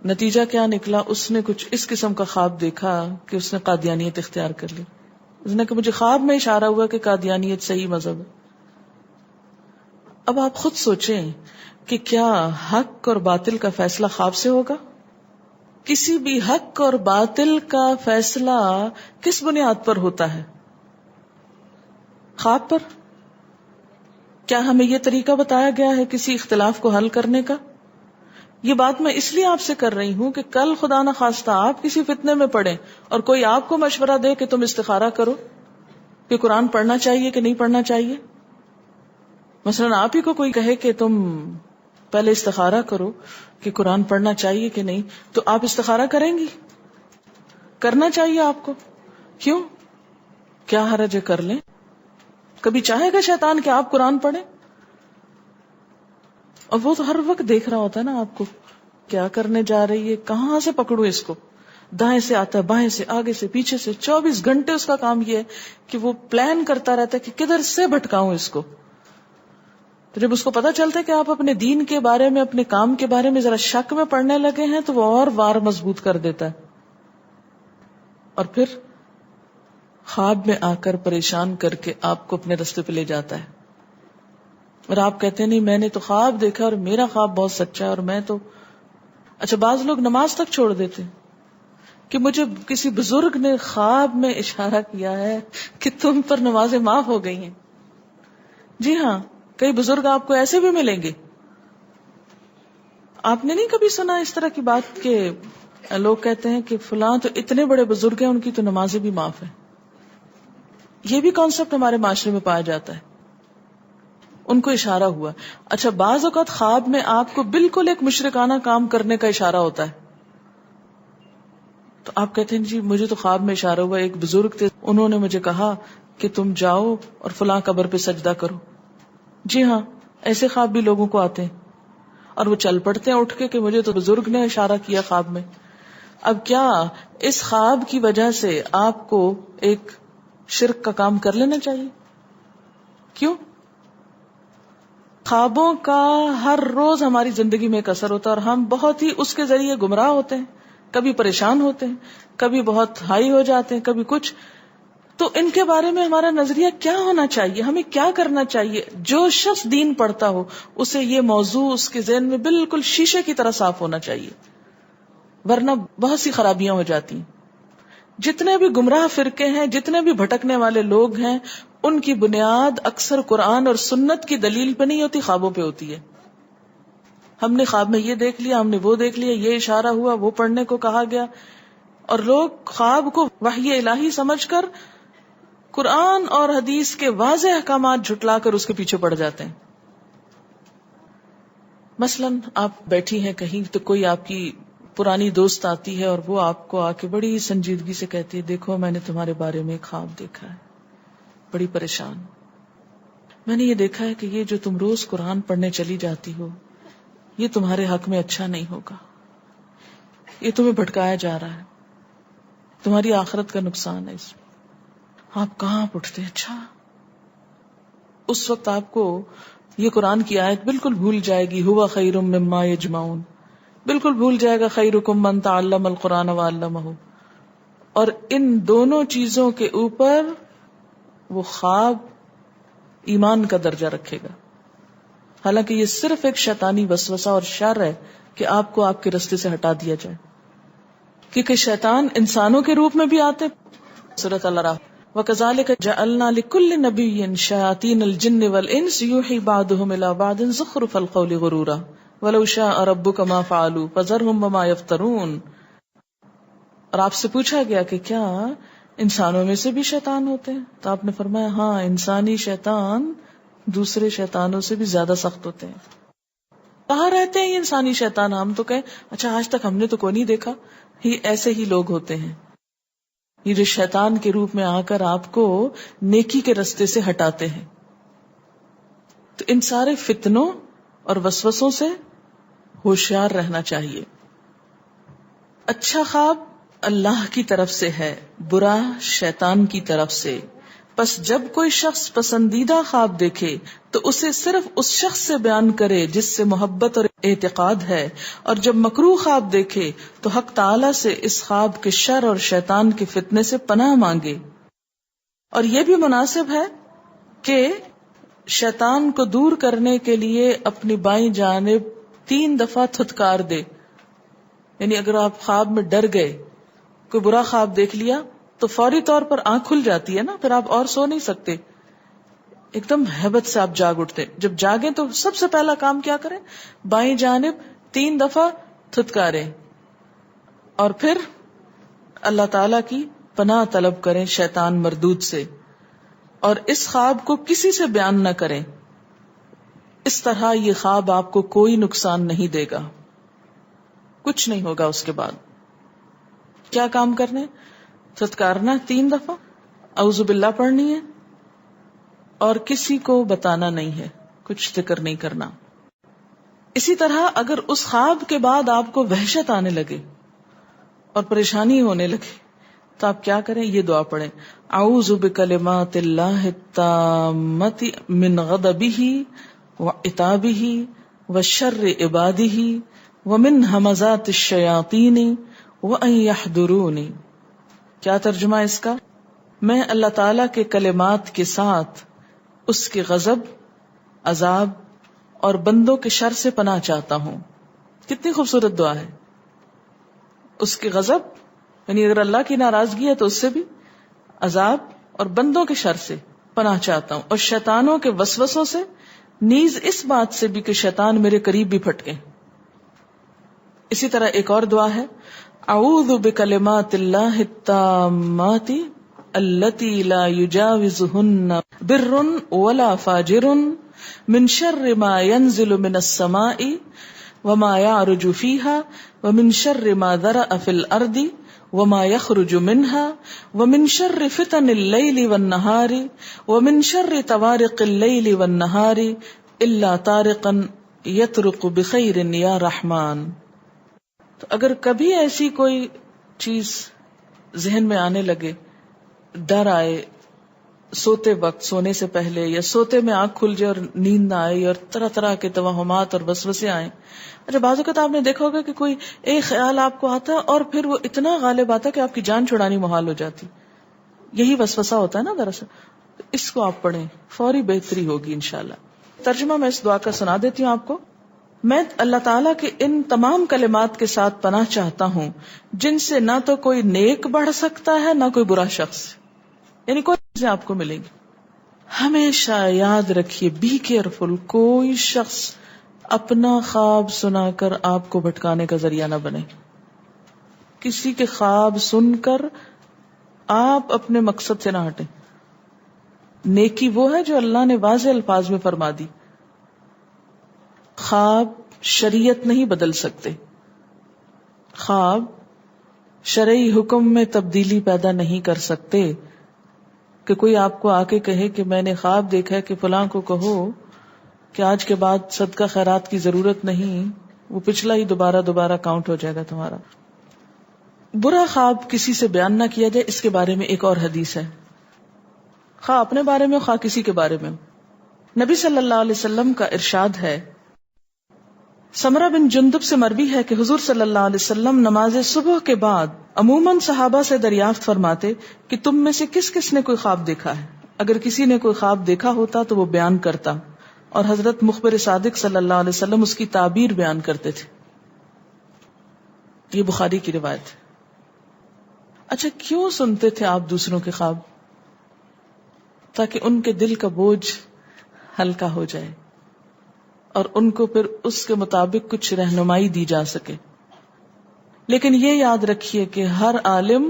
نتیجہ کیا نکلا؟ اس نے کچھ اس قسم کا خواب دیکھا کہ اس نے قادیانیت اختیار کر لی. اس نے کہ مجھے خواب میں اشارہ ہوا کہ قادیانیت صحیح مذہب ہے. اب آپ خود سوچیں کہ کیا حق اور باطل کا فیصلہ خواب سے ہوگا؟ کسی بھی حق اور باطل کا فیصلہ کس بنیاد پر ہوتا ہے؟ خواب پر. کیا ہمیں یہ طریقہ بتایا گیا ہے کسی اختلاف کو حل کرنے کا؟ یہ بات میں اس لیے آپ سے کر رہی ہوں کہ کل خدا نہ خواستہ آپ کسی فتنے میں پڑیں اور کوئی آپ کو مشورہ دے کہ تم استخارہ کرو کہ قرآن پڑھنا چاہیے کہ نہیں پڑھنا چاہیے. مثلاً آپ ہی کو کوئی کہے کہ تم پہلے استخارہ کرو کہ قرآن پڑھنا چاہیے کہ نہیں، تو آپ استخارہ کریں گی؟ کرنا چاہیے آپ کو. کیوں؟ کیا حرج ہے؟ کر لیں. کبھی چاہے گا شیطان کہ آپ قرآن پڑھیں؟ اور وہ تو ہر وقت دیکھ رہا ہوتا ہے نا آپ کو، کیا کرنے جا رہی ہے، کہاں سے پکڑوں اس کو. دائیں سے آتا ہے، بائیں سے، آگے سے، پیچھے سے، 24 گھنٹے اس کا کام یہ ہے کہ وہ پلان کرتا رہتا ہے کہ کدھر سے بھٹکاؤں اس کو. تو جب اس کو پتا چلتا ہے کہ آپ اپنے دین کے بارے میں، اپنے کام کے بارے میں ذرا شک میں پڑنے لگے ہیں، تو وہ اور وار مضبوط کر دیتا ہے اور پھر خواب میں آ کر پریشان کر کے آپ کو اپنے رستے پہ لے جاتا ہے. اور آپ کہتے ہیں نہیں میں نے تو خواب دیکھا اور میرا خواب بہت سچا ہے اور میں تو. اچھا، بعض لوگ نماز تک چھوڑ دیتے کہ مجھے کسی بزرگ نے خواب میں اشارہ کیا ہے کہ تم پر نمازیں معاف ہو گئی ہیں. جی ہاں، کئی بزرگ آپ کو ایسے بھی ملیں گے. آپ نے نہیں کبھی سنا اس طرح کی بات کہ لوگ کہتے ہیں کہ فلاں تو اتنے بڑے بزرگ ہیں، ان کی تو نمازیں بھی معاف ہیں. یہ بھی کانسیپٹ ہمارے معاشرے میں پایا جاتا ہے. ان کو اشارہ ہوا. اچھا، بعض اوقات خواب میں آپ کو بالکل ایک مشرکانہ کام کرنے کا اشارہ ہوتا ہے، تو آپ کہتے ہیں جی مجھے تو خواب میں اشارہ ہوا، ایک بزرگ تھے انہوں نے مجھے کہا کہ تم جاؤ اور فلاں قبر پہ سجدہ کرو. جی ہاں، ایسے خواب بھی لوگوں کو آتے ہیں اور وہ چل پڑتے ہیں اٹھ کے کہ مجھے تو بزرگ نے اشارہ کیا خواب میں. اب کیا اس خواب کی وجہ سے آپ کو ایک شرک کا کام کر لینا چاہیے؟ کیوں؟ خوابوں کا ہر روز ہماری زندگی میں ایک اثر ہوتا ہے اور ہم بہت ہی اس کے ذریعے گمراہ ہوتے ہیں، کبھی پریشان ہوتے ہیں، کبھی بہت ہائی ہو جاتے ہیں، کبھی کچھ. تو ان کے بارے میں ہمارا نظریہ کیا ہونا چاہیے؟ ہمیں کیا کرنا چاہیے؟ جو شخص دین پڑھتا ہو اسے یہ موضوع اس کے ذہن میں بالکل شیشے کی طرح صاف ہونا چاہیے، ورنہ بہت سی خرابیاں ہو جاتی ہیں. جتنے بھی گمراہ فرقے ہیں، جتنے بھی بھٹکنے والے لوگ ہیں، ان کی بنیاد اکثر قرآن اور سنت کی دلیل پہ نہیں ہوتی، خوابوں پہ ہوتی ہے. ہم نے خواب میں یہ دیکھ لیا، ہم نے وہ دیکھ لیا، یہ اشارہ ہوا، وہ پڑھنے کو کہا گیا، اور لوگ خواب کو وحی الہی سمجھ کر قرآن اور حدیث کے واضح احکامات جھٹلا کر اس کے پیچھے پڑ جاتے ہیں. مثلاً آپ بیٹھی ہیں کہیں تو کوئی آپ کی پرانی دوست آتی ہے اور وہ آپ کو آ کے بڑی سنجیدگی سے کہتی ہے دیکھو میں نے تمہارے بارے میں خواب دیکھا ہے، بڑی پریشان، میں نے یہ دیکھا ہے کہ یہ جو تم روز قرآن پڑھنے چلی جاتی ہو یہ تمہارے حق میں اچھا نہیں ہوگا، یہ تمہیں بھٹکایا جا رہا ہے، تمہاری آخرت کا نقصان ہے اس میں۔ آپ کہاں اٹھتے؟ اچھا، اس وقت آپ کو یہ قرآن کی آیت بالکل بھول جائے گی، ہوا خیر مما یجمعون، بالکل بھول جائے گا خیرکم من تعلم القرآن وعلمہ، اور ان دونوں چیزوں کے اوپر وہ خواب ایمان کا درجہ رکھے گا، حالانکہ یہ صرف ایک شیطانی وسوسہ اور شر ہے کہ آپ کو آپ کے رستے سے ہٹا دیا جائے، کیونکہ شیطان انسانوں کے روپ میں بھی آتے۔ سورۃ الرحمن وَكَذَلِكَ جَعَلْنَا لِكُلِّ نَبِيٍّ شَيَاطِينَ الْجِنِّ وَالْإِنسِ يُوحِي بَعْضُهُمْ إِلَى بَعْضٍ زُخْرُفَ الْقَوْلِ غُرُورًا وَلَوْ شَاءَ رَبُّكَ مَا فَعَلُوا فَذَرْهُمْ وَمَا يَفْتَرُونَ۔ اور آپ سے پوچھا گیا کہ کیا انسانوں میں سے بھی شیطان ہوتے ہیں؟ تو آپ نے فرمایا ہاں، انسانی شیطان دوسرے شیطانوں سے بھی زیادہ سخت ہوتے ہیں۔ کہاں رہتے ہیں یہ انسانی شیطان؟ ہم تو کہیں اچھا آج تک ہم نے تو کوئی نہیں دیکھا، ایسے ہی لوگ ہوتے ہیں یہ جو شیطان کے روپ میں آ کر آپ کو نیکی کے رستے سے ہٹاتے ہیں۔ تو ان سارے فتنوں اور وسوسوں سے ہوشیار رہنا چاہیے۔ اچھا خواب اللہ کی طرف سے ہے، برا شیطان کی طرف سے۔ پس جب کوئی شخص پسندیدہ خواب دیکھے تو اسے صرف اس شخص سے بیان کرے جس سے محبت اور اعتقاد ہے، اور جب مکروہ خواب دیکھے تو حق تعالی سے اس خواب کے شر اور شیطان کے فتنے سے پناہ مانگے۔ اور یہ بھی مناسب ہے کہ شیطان کو دور کرنے کے لیے اپنی بائیں جانب 3 دفعہ تھتکار دے، یعنی اگر آپ خواب میں ڈر گئے، کوئی برا خواب دیکھ لیا تو فوری طور پر آنکھ کھل جاتی ہے نا، پھر آپ اور سو نہیں سکتے، ایک دم ہیبت سے آپ جاگ اٹھتے۔ جب جاگیں تو سب سے پہلا کام کیا کریں؟ بائیں جانب 3 دفعہ تھتکاریں اور پھر اللہ تعالی کی پناہ طلب کریں شیطان مردود سے، اور اس خواب کو کسی سے بیان نہ کریں۔ اس طرح یہ خواب آپ کو کوئی نقصان نہیں دے گا، کچھ نہیں ہوگا۔ اس کے بعد کیا کام کرنے؟ تھتکارنا 3 دفعہ، اعوذ باللہ پڑھنی ہے، اور کسی کو بتانا نہیں ہے، کچھ ذکر نہیں کرنا۔ اسی طرح اگر اس خواب کے بعد آپ کو وحشت آنے لگے اور پریشانی ہونے لگے تو آپ کیا کریں؟ یہ دعا پڑھیں، اعوذ بکلمات اللہ التامۃ من غضبہ وعتابہ وشر عبادہ ومن ہمزات الشیاطین وان یحضرون۔ کیا ترجمہ اس کا؟ میں اللہ تعالی کے کلمات کے ساتھ اس کے غضب، عذاب اور بندوں کے شر سے پناہ چاہتا ہوں۔ کتنی خوبصورت دعا ہے۔ اس کے غضب یعنی اگر اللہ کی ناراضگی ہے تو اس سے بھی، عذاب اور بندوں کے شر سے پناہ چاہتا ہوں، اور شیطانوں کے وسوسوں سے، نیز اس بات سے بھی کہ شیطان میرے قریب بھی پھٹکے۔ اسی طرح ایک اور دعا ہے، اعوذ بکلمات اللہ التامات التی لا یجاوزہن بر ولا فاجر من شر ما ينزل من السماء وما يعرج فيها ومن شر ما ذرأ في الارض وما يخرج منها ومن شر فتن الليل والنهار ومن شر طوارق الليل والنهار الا طارقا يطرق بخير يا رحمن۔ تو اگر کبھی ایسی کوئی چیز ذہن میں آنے لگے، ڈر آئے سوتے وقت، سونے سے پہلے، یا سوتے میں آنکھ کھل جائے اور نیند نہ آئے اور طرح طرح کے توہمات اور وسوسے آئیں۔ اچھا بعض اوقات آپ نے دیکھا ہوگا کہ کوئی ایک خیال آپ کو آتا ہے اور پھر وہ اتنا غالب آتا ہے کہ آپ کی جان چھڑانی محال ہو جاتی، یہی وسوسہ ہوتا ہے نا دراصل۔ اس کو آپ پڑھیں، فوری بہتری ہوگی انشاءاللہ۔ ترجمہ میں اس دعا کا سنا دیتی ہوں آپ کو۔ میں اللہ تعالیٰ کے ان تمام کلمات کے ساتھ پناہ چاہتا ہوں جن سے نہ تو کوئی نیک بڑھ سکتا ہے نہ کوئی برا شخص، یعنی کوئی چیزیں آپ کو ملیں گی۔ ہمیشہ یاد رکھیے، بی کیئرفل، کوئی شخص اپنا خواب سنا کر آپ کو بھٹکانے کا ذریعہ نہ بنے۔ کسی کے خواب سن کر آپ اپنے مقصد سے نہ ہٹیں۔ نیکی وہ ہے جو اللہ نے واضح الفاظ میں فرما دی۔ خواب شریعت نہیں بدل سکتے. خواب شرعی حکم میں تبدیلی پیدا نہیں کر سکتے کہ کوئی آپ کو آ کے کہے کہ میں نے خواب دیکھا ہے کہ فلاں کو کہو کہ آج کے بعد صدقہ خیرات کی ضرورت نہیں، وہ پچھلا ہی دوبارہ کاؤنٹ ہو جائے گا تمہارا. برا خواب کسی سے بیان نہ کیا جائے، اس کے بارے میں ایک اور حدیث ہے، خواہ اپنے بارے میں خواہ کسی کے بارے میں. نبی صلی اللہ علیہ وسلم کا ارشاد ہے، سمرہ بن جندب سے مروی ہے کہ حضور صلی اللہ علیہ وسلم نماز صبح کے بعد عموماً صحابہ سے دریافت فرماتے کہ تم میں سے کس کس نے کوئی خواب دیکھا ہے. اگر کسی نے کوئی خواب دیکھا ہوتا تو وہ بیان کرتا، اور حضرت مخبر صادق صلی اللہ علیہ وسلم اس کی تعبیر بیان کرتے تھے. یہ بخاری کی روایت ہے. اچھا، کیوں سنتے تھے آپ دوسروں کے خواب؟ تاکہ ان کے دل کا بوجھ ہلکا ہو جائے اور ان کو پھر اس کے مطابق کچھ رہنمائی دی جا سکے. لیکن یہ یاد رکھیے کہ ہر عالم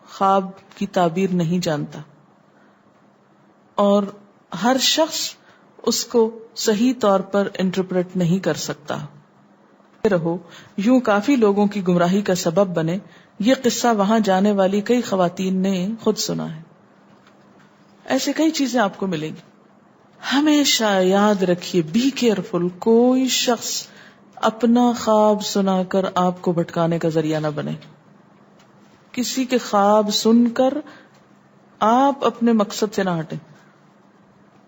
خواب کی تعبیر نہیں جانتا، اور ہر شخص اس کو صحیح طور پر انٹرپریٹ نہیں کر سکتا. رہو یوں کافی لوگوں کی گمراہی کا سبب بنے. یہ قصہ وہاں جانے والی کئی خواتین نے خود سنا ہے. ایسے کئی چیزیں آپ کو ملیں گی. ہمیشہ یاد رکھیے، بی کیئرفل، کوئی شخص اپنا خواب سنا کر آپ کو بھٹکانے کا ذریعہ نہ بنے. کسی کے خواب سن کر آپ اپنے مقصد سے نہ ہٹیں.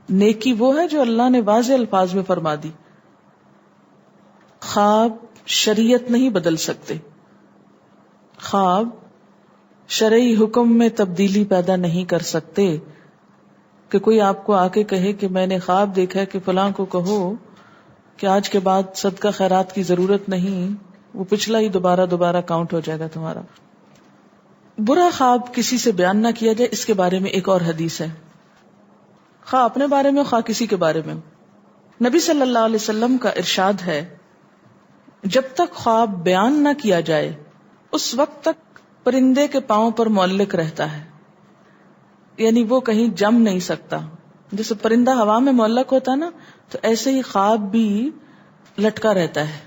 نیکی وہ ہے جو اللہ نے واضح الفاظ میں فرما دی. خواب شریعت نہیں بدل سکتے. خواب شرعی حکم میں تبدیلی پیدا نہیں کر سکتے کہ کوئی آپ کو آ کے کہے کہ میں نے خواب دیکھا ہے کہ فلاں کو کہو کہ آج کے بعد صدقہ خیرات کی ضرورت نہیں، وہ پچھلا ہی دوبارہ کاؤنٹ ہو جائے گا تمہارا. برا خواب کسی سے بیان نہ کیا جائے، اس کے بارے میں ایک اور حدیث ہے، خواہ اپنے بارے میں خواہ کسی کے بارے میں. نبی صلی اللہ علیہ وسلم کا ارشاد ہے، جب تک خواب بیان نہ کیا جائے اس وقت تک پرندے کے پاؤں پر معلق رہتا ہے، یعنی وہ کہیں جم نہیں سکتا. جیسے پرندہ ہوا میں معلق ہوتا ہے نا، تو ایسے ہی خواب بھی لٹکا رہتا ہے،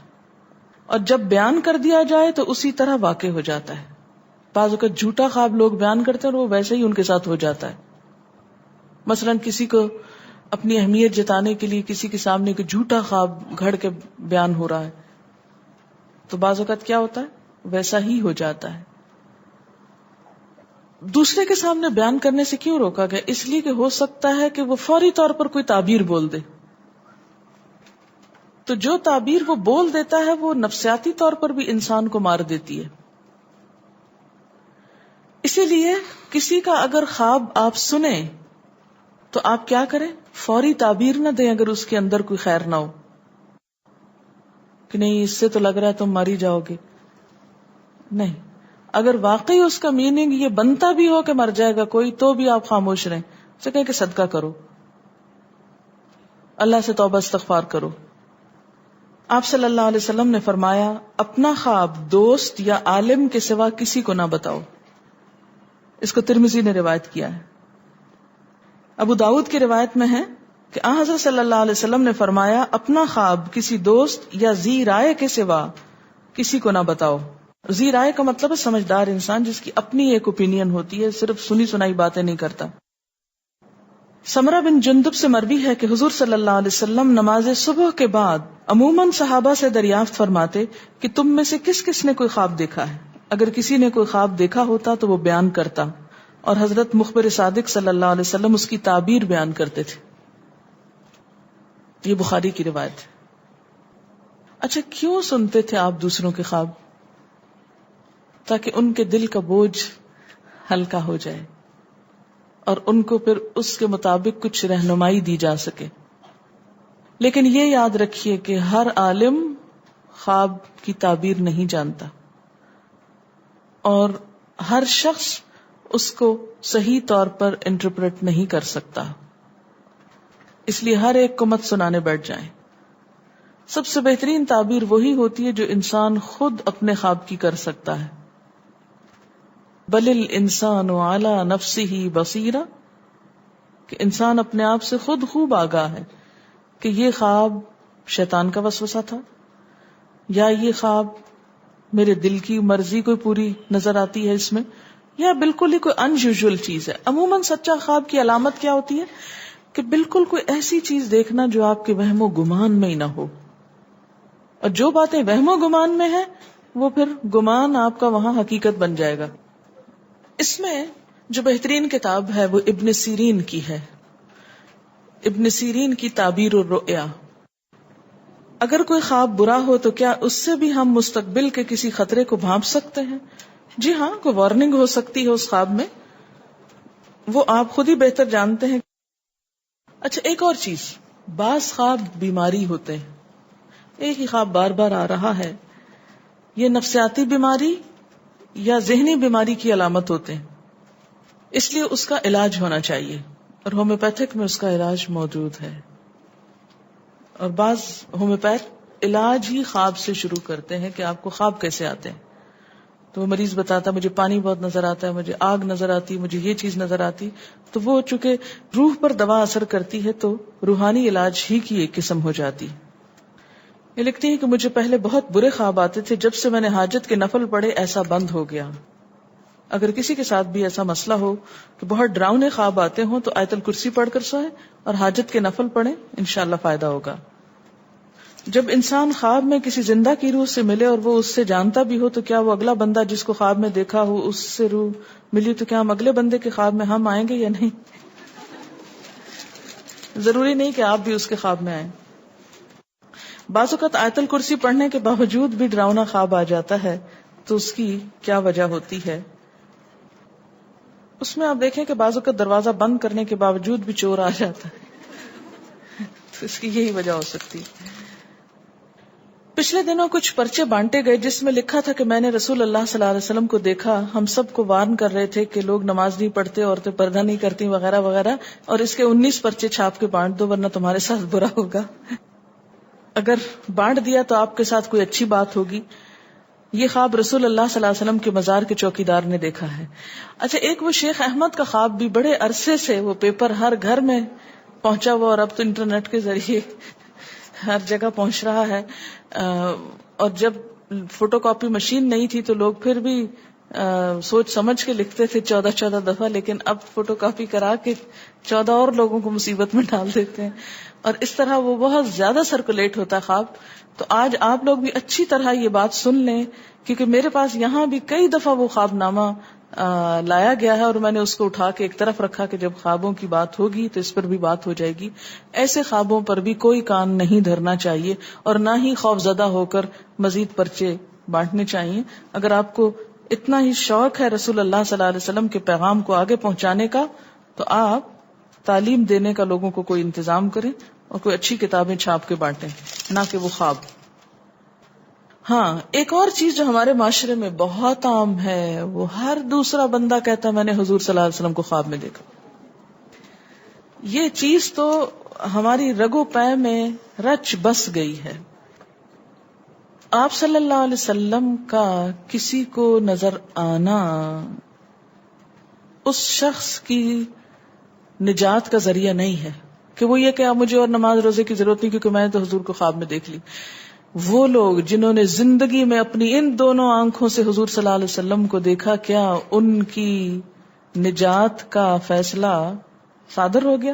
اور جب بیان کر دیا جائے تو اسی طرح واقع ہو جاتا ہے. بعض اوقات جھوٹا خواب لوگ بیان کرتے ہیں اور وہ ویسے ہی ان کے ساتھ ہو جاتا ہے. مثلا کسی کو اپنی اہمیت جتانے کے لیے کسی کے سامنے کوئی جھوٹا خواب گھڑ کے بیان ہو رہا ہے، تو بعض اوقات کیا ہوتا ہے، ویسا ہی ہو جاتا ہے. دوسرے کے سامنے بیان کرنے سے کیوں روکا گیا؟ اس لیے کہ ہو سکتا ہے کہ وہ فوری طور پر کوئی تعبیر بول دے. تو جو تعبیر وہ بول دیتا ہے وہ نفسیاتی طور پر بھی انسان کو مار دیتی ہے. اسی لیے کسی کا اگر خواب آپ سنیں تو آپ کیا کریں؟ فوری تعبیر نہ دیں اگر اس کے اندر کوئی خیر نہ ہو، کہ نہیں اس سے تو لگ رہا ہے تم مر ہی جاؤ گے. نہیں، اگر واقعی اس کا میننگ یہ بنتا بھی ہو کہ مر جائے گا کوئی، تو بھی آپ خاموش رہیں. اسے کہیں کہ صدقہ کرو، اللہ سے توبہ استغفار کرو. آپ صلی اللہ علیہ وسلم نے فرمایا، اپنا خواب دوست یا عالم کے سوا کسی کو نہ بتاؤ. اس کو ترمذی نے روایت کیا ہے. ابو داؤد کی روایت میں ہے کہ حضرت صلی اللہ علیہ وسلم نے فرمایا، اپنا خواب کسی دوست یا ذی رائے کے سوا کسی کو نہ بتاؤ. ذی رائے کا مطلب ہے سمجھدار انسان جس کی اپنی ایک اوپینین ہوتی ہے، صرف سنی سنائی باتیں نہیں کرتا. سمرہ بن جندب سے مروی ہے کہ حضور صلی اللہ علیہ وسلم نماز صبح کے بعد عموماً صحابہ سے دریافت فرماتے کہ تم میں سے کس کس نے کوئی خواب دیکھا ہے. اگر کسی نے کوئی خواب دیکھا ہوتا تو وہ بیان کرتا، اور حضرت مخبر صادق صلی اللہ علیہ وسلم اس کی تعبیر بیان کرتے تھے. یہ بخاری کی روایت ہے. اچھا، کیوں سنتے تھے آپ دوسروں کے خواب؟ تاکہ ان کے دل کا بوجھ ہلکا ہو جائے اور ان کو پھر اس کے مطابق کچھ رہنمائی دی جا سکے. لیکن یہ یاد رکھیے کہ ہر عالم خواب کی تعبیر نہیں جانتا، اور ہر شخص اس کو صحیح طور پر انٹرپریٹ نہیں کر سکتا. اس لیے ہر ایک کو مت سنانے بیٹھ جائیں. سب سے بہترین تعبیر وہی ہوتی ہے جو انسان خود اپنے خواب کی کر سکتا ہے. بل الانسان علی نفسہ بصیرہ، کہ انسان اپنے آپ سے خود خوب آگاہ ہے کہ یہ خواب شیطان کا وسوسہ تھا، یا یہ خواب میرے دل کی مرضی کوئی پوری نظر آتی ہے اس میں، یا بالکل ہی کوئی ان یوزول چیز ہے. عموماً سچا خواب کی علامت کیا ہوتی ہے کہ بالکل کوئی ایسی چیز دیکھنا جو آپ کے وہم و گمان میں ہی نہ ہو، اور جو باتیں وہم و گمان میں ہیں وہ پھر گمان آپ کا وہاں حقیقت بن جائے گا. اس میں جو بہترین کتاب ہے وہ ابن سیرین کی ہے، ابن سیرین کی تعبیر الرؤیا. اگر کوئی خواب برا ہو تو کیا اس سے بھی ہم مستقبل کے کسی خطرے کو بھانپ سکتے ہیں؟ جی ہاں، کوئی وارننگ ہو سکتی ہے اس خواب میں، وہ آپ خود ہی بہتر جانتے ہیں. اچھا، ایک اور چیز، بعض خواب بیماری ہوتے ہیں. ایک ہی خواب بار بار آ رہا ہے، یہ نفسیاتی بیماری یا ذہنی بیماری کی علامت ہوتے ہیں، اس لیے اس کا علاج ہونا چاہیے، اور ہومیوپیتھک میں اس کا علاج موجود ہے. اور بعض ہومیوپیتھ علاج ہی خواب سے شروع کرتے ہیں کہ آپ کو خواب کیسے آتے ہیں. تو وہ مریض بتاتا ہے مجھے پانی بہت نظر آتا ہے، مجھے آگ نظر آتی، مجھے یہ چیز نظر آتی. تو وہ چونکہ روح پر دوا اثر کرتی ہے تو روحانی علاج ہی کی ایک قسم ہو جاتی. یہ لکھتی ہے کہ مجھے پہلے بہت برے خواب آتے تھے، جب سے میں نے حاجت کے نفل پڑھے ایسا بند ہو گیا. اگر کسی کے ساتھ بھی ایسا مسئلہ ہو کہ بہت ڈراؤنے خواب آتے ہوں تو آیت الکرسی پڑھ کر سوئے اور حاجت کے نفل پڑھیں، انشاءاللہ فائدہ ہوگا. جب انسان خواب میں کسی زندہ کی روح سے ملے اور وہ اس سے جانتا بھی ہو تو کیا وہ اگلا بندہ جس کو خواب میں دیکھا ہو اس سے روح ملی تو کیا ہم اگلے بندے کے خواب میں ہم آئیں گے یا نہیں؟ ضروری نہیں کہ آپ بھی اس کے خواب میں آئیں. بعض اوقات آیت الکرسی پڑھنے کے باوجود بھی ڈراؤنا خواب آ جاتا ہے، تو اس کی کیا وجہ ہوتی ہے؟ اس میں آپ دیکھیں کہ بعض اوقات دروازہ بند کرنے کے باوجود بھی چور آ جاتا ہے، تو اس کی یہی وجہ ہو سکتی ہے. پچھلے دنوں کچھ پرچے بانٹے گئے جس میں لکھا تھا کہ میں نے رسول اللہ صلی اللہ علیہ وسلم کو دیکھا، ہم سب کو وارن کر رہے تھے کہ لوگ نماز نہیں پڑھتے، عورتیں پردہ نہیں کرتی وغیرہ وغیرہ، اور اس کے 19 پرچے چھاپ کے بانٹ دو ورنہ تمہارے ساتھ برا ہوگا. اگر بانٹ دیا تو آپ کے ساتھ کوئی اچھی بات ہوگی. یہ خواب رسول اللہ صلی اللہ علیہ وسلم کے مزار کے چوکیدار نے دیکھا ہے. اچھا، ایک وہ شیخ احمد کا خواب بھی بڑے عرصے سے وہ پیپر ہر گھر میں پہنچا ہوا، اور اب تو انٹرنیٹ کے ذریعے ہر جگہ پہنچ رہا ہے. اور جب فوٹو کاپی مشین نہیں تھی تو لوگ پھر بھی سوچ سمجھ کے لکھتے تھے 14 دفعہ، لیکن اب فوٹو کاپی کرا کے 14 اور لوگوں کو مصیبت میں ڈال دیتے ہیں، اور اس طرح وہ بہت زیادہ سرکولیٹ ہوتا ہے خواب. تو آج آپ لوگ بھی اچھی طرح یہ بات سن لیں، کیونکہ میرے پاس یہاں بھی کئی دفعہ وہ خواب نامہ لایا گیا ہے، اور میں نے اس کو اٹھا کے ایک طرف رکھا کہ جب خوابوں کی بات ہوگی تو اس پر بھی بات ہو جائے گی. ایسے خوابوں پر بھی کوئی کان نہیں دھرنا چاہیے، اور نہ ہی خوف زدہ ہو کر مزید پرچے بانٹنے چاہیے. اگر آپ کو اتنا ہی شوق ہے رسول اللہ صلی اللہ علیہ وسلم کے پیغام کو آگے پہنچانے کا تو آپ تعلیم دینے کا لوگوں کو کوئی انتظام کریں اور کوئی اچھی کتابیں چھاپ کے بانٹیں، نہ کہ وہ خواب. ہاں، ایک اور چیز جو ہمارے معاشرے میں بہت عام ہے، وہ ہر دوسرا بندہ کہتا ہے میں نے حضور صلی اللہ علیہ وسلم کو خواب میں دیکھا. یہ چیز تو ہماری رگو پے میں رچ بس گئی ہے. آپ صلی اللہ علیہ وسلم کا کسی کو نظر آنا اس شخص کی نجات کا ذریعہ نہیں ہے کہ وہ یہ کہ مجھے اور نماز روزے کی ضرورت نہیں کیونکہ میں نے تو حضور کو خواب میں دیکھ لی. وہ لوگ جنہوں نے زندگی میں اپنی ان دونوں آنکھوں سے حضور صلی اللہ علیہ وسلم کو دیکھا، کیا ان کی نجات کا فیصلہ صادر ہو گیا؟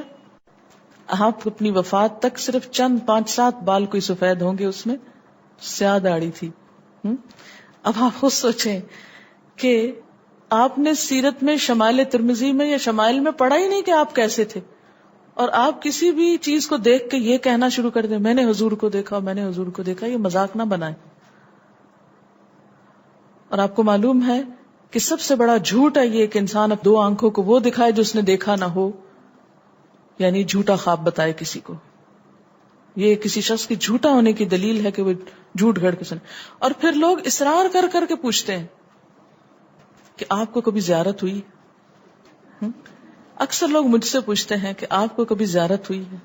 آپ اپنی وفات تک صرف چند 5-7 بال کوئی سفید ہوں گے، اس میں سیاہ داڑھی تھی. اب آپ خود سوچیں کہ آپ نے سیرت میں شمائل ترمذی میں یا شمائل میں پڑھا ہی نہیں کہ آپ کیسے تھے، اور آپ کسی بھی چیز کو دیکھ کے یہ کہنا شروع کر دیں میں نے حضور کو دیکھا، میں نے حضور کو دیکھا. یہ مذاق نہ بنائیں. اور آپ کو معلوم ہے کہ سب سے بڑا جھوٹ ہے یہ کہ انسان اب 2 آنکھوں کو وہ دکھائے جو اس نے دیکھا نہ ہو، یعنی جھوٹا خواب بتائے کسی کو. یہ کسی شخص کی جھوٹا ہونے کی دلیل ہے کہ وہ جھوٹ گھڑ کے سنے. اور پھر لوگ اصرار کر کر کے پوچھتے ہیں کہ آپ کو کبھی زیارت ہوئی؟ اکثر لوگ مجھ سے پوچھتے ہیں کہ آپ کو کبھی زیارت ہوئی ہے؟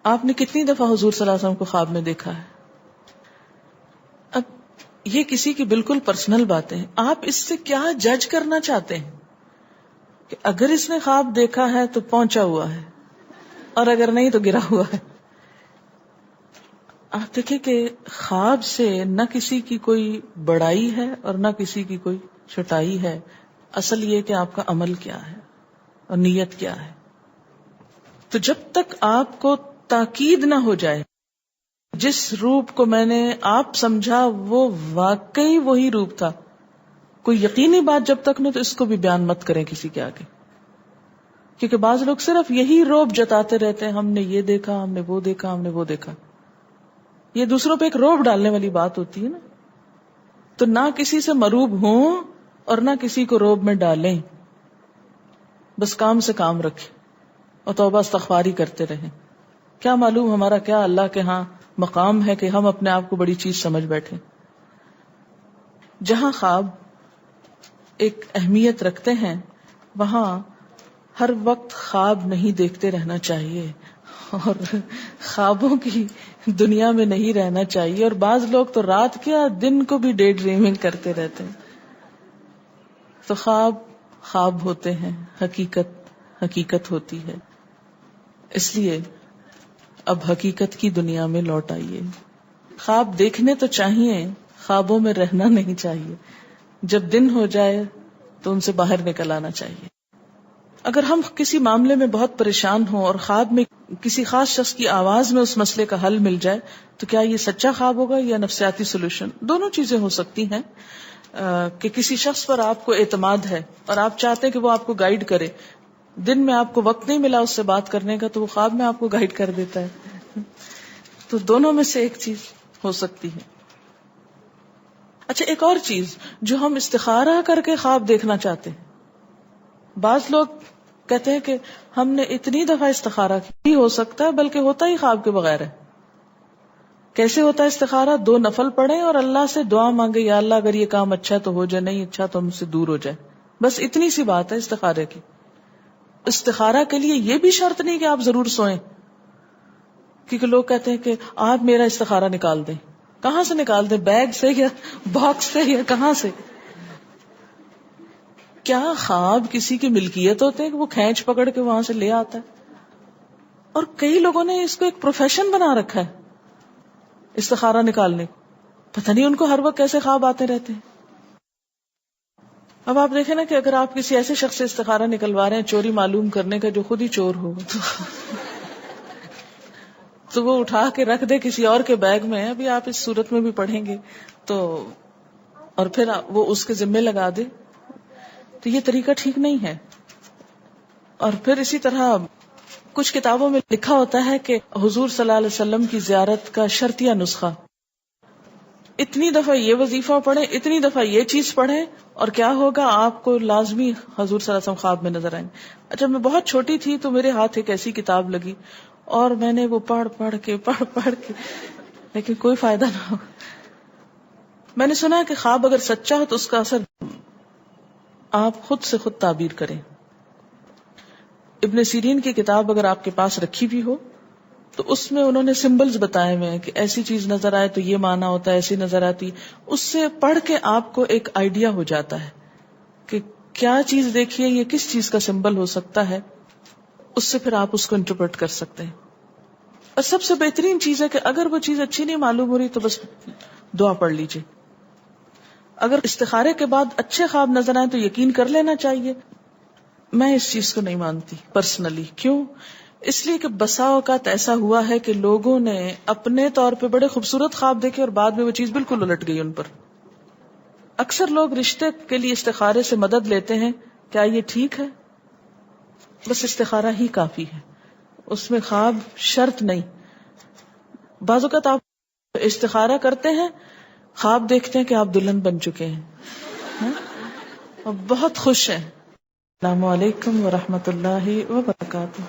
آپ نے کتنی دفعہ حضور صلی اللہ علیہ وسلم کو خواب میں دیکھا ہے؟ اب یہ کسی کی بالکل پرسنل باتیں ہیں. آپ اس سے کیا جج کرنا چاہتے ہیں کہ اگر اس نے خواب دیکھا ہے تو پہنچا ہوا ہے اور اگر نہیں تو گرا ہوا ہے؟ آپ دیکھیں کہ خواب سے نہ کسی کی کوئی بڑائی ہے اور نہ کسی کی کوئی چھٹائی ہے. اصل یہ کہ آپ کا عمل کیا ہے اور نیت کیا ہے. تو جب تک آپ کو تاکید نہ ہو جائے جس روپ کو میں نے آپ سمجھا وہ واقعی وہی روپ تھا، کوئی یقینی بات جب تک نہ، تو اس کو بھی بیان مت کریں کسی کے آگے. کیونکہ بعض لوگ صرف یہی روب جتاتے رہتے ہیں، ہم نے یہ دیکھا، ہم نے وہ دیکھا، ہم نے وہ دیکھا. یہ دوسروں پہ ایک روب ڈالنے والی بات ہوتی ہے نا. تو نہ کسی سے مروب ہوں اور نہ کسی کو روب میں ڈالیں، بس کام سے کام رکھیں اور توبہ استغفاری کرتے رہیں. کیا معلوم ہمارا کیا اللہ کے ہاں مقام ہے کہ ہم اپنے آپ کو بڑی چیز سمجھ بیٹھے. جہاں خواب ایک اہمیت رکھتے ہیں وہاں ہر وقت خواب نہیں دیکھتے رہنا چاہیے اور خوابوں کی دنیا میں نہیں رہنا چاہیے. اور بعض لوگ تو رات کیا دن کو بھی ڈے ڈریمنگ کرتے رہتے ہیں. تو خواب خواب ہوتے ہیں، حقیقت حقیقت ہوتی ہے. اس لیے اب حقیقت کی دنیا میں لوٹ آئیے. خواب دیکھنے تو چاہیے، خوابوں میں رہنا نہیں چاہیے. جب دن ہو جائے تو ان سے باہر نکل آنا چاہیے. اگر ہم کسی معاملے میں بہت پریشان ہوں اور خواب میں کسی خاص شخص کی آواز میں اس مسئلے کا حل مل جائے تو کیا یہ سچا خواب ہوگا یا نفسیاتی سولوشن؟ دونوں چیزیں ہو سکتی ہیں. کہ کسی شخص پر آپ کو اعتماد ہے اور آپ چاہتے ہیں کہ وہ آپ کو گائیڈ کرے، دن میں آپ کو وقت نہیں ملا اس سے بات کرنے کا تو وہ خواب میں آپ کو گائیڈ کر دیتا ہے. تو دونوں میں سے ایک چیز ہو سکتی ہے. اچھا، ایک اور چیز جو ہم استخارہ کر کے خواب دیکھنا چاہتے ہیں. بعض لوگ کہتے ہیں کہ ہم نے اتنی دفعہ استخارہ کی، ہو سکتا ہے بلکہ ہوتا ہی خواب کے بغیر ہے. کیسے ہوتا ہے استخارہ؟ 2 نفل پڑھیں اور اللہ سے دعا مانگے، یا اللہ اگر یہ کام اچھا تو ہو جائے، نہیں اچھا تو ہم سے دور ہو جائے. بس اتنی سی بات ہے استخارے کی. استخارہ کے لیے یہ بھی شرط نہیں کہ آپ ضرور سوئیں، کیونکہ لوگ کہتے ہیں کہ آپ میرا استخارہ نکال دیں. کہاں سے نکال دیں؟ بیگ سے یا باکس سے یا کہاں سے؟ کیا خواب کسی کی ملکیت ہوتے ہیں کہ وہ کھینچ پکڑ کے وہاں سے لے آتا ہے؟ اور کئی لوگوں نے اس کو ایک پروفیشن بنا رکھا ہے استخارہ نکالنے. پتہ نہیں ان کو ہر وقت کیسے خواب آتے رہتے ہیں. اب آپ دیکھیں نا کہ اگر آپ کسی ایسے شخص سے استخارہ نکلوا رہے ہیں چوری معلوم کرنے کا جو خود ہی چور ہو تو وہ اٹھا کے رکھ دے کسی اور کے بیگ میں. ابھی آپ اس صورت میں بھی پڑھیں گے تو، اور پھر وہ اس کے ذمے لگا دے، تو یہ طریقہ ٹھیک نہیں ہے. اور پھر اسی طرح کچھ کتابوں میں لکھا ہوتا ہے کہ حضور صلی اللہ علیہ وسلم کی زیارت کا شرطیہ نسخہ، اتنی دفعہ یہ وظیفہ پڑھیں، اتنی دفعہ یہ چیز پڑھیں، اور کیا ہوگا آپ کو لازمی حضور صلی اللہ علیہ وسلم خواب میں نظر آئیں. جب میں بہت چھوٹی تھی تو میرے ہاتھ ایک ایسی کتاب لگی اور میں نے وہ پڑھ پڑھ کے لیکن کوئی فائدہ نہ ہو. میں نے سنا ہے کہ خواب اگر سچا ہو تو اس کا اثر آپ خود سے خود تعبیر کریں. ابن سیرین کی کتاب اگر آپ کے پاس رکھی بھی ہو تو اس میں انہوں نے سمبلز بتائے ہوئے ہیں کہ ایسی چیز نظر آئے تو یہ معنی ہوتا ہے، ایسی نظر آتی. اس سے پڑھ کے آپ کو ایک آئیڈیا ہو جاتا ہے کہ کیا چیز دیکھیے یہ کس چیز کا سمبل ہو سکتا ہے. اس سے پھر آپ اس کو انٹرپریٹ کر سکتے ہیں. اور سب سے بہترین چیز ہے کہ اگر وہ چیز اچھی نہیں معلوم ہو رہی تو بس دعا پڑھ لیجیے. اگر استخارے کے بعد اچھے خواب نظر آئے تو یقین کر لینا چاہیے. میں اس چیز کو نہیں مانتی پرسنلی. کیوں؟ اس لیے کہ بسا اوقات ایسا ہوا ہے کہ لوگوں نے اپنے طور پہ بڑے خوبصورت خواب دیکھے اور بعد میں وہ چیز بالکل الٹ گئی ان پر. اکثر لوگ رشتے کے لیے استخارے سے مدد لیتے ہیں. کیا یہ ٹھیک ہے؟ بس استخارہ ہی کافی ہے، اس میں خواب شرط نہیں. بعض اوقات آپ استخارہ کرتے ہیں، خواب دیکھتے ہیں کہ آپ دلہن بن چکے ہیں اور بہت خوش ہیں. السلام علیکم ورحمۃ اللہ وبرکاتہ.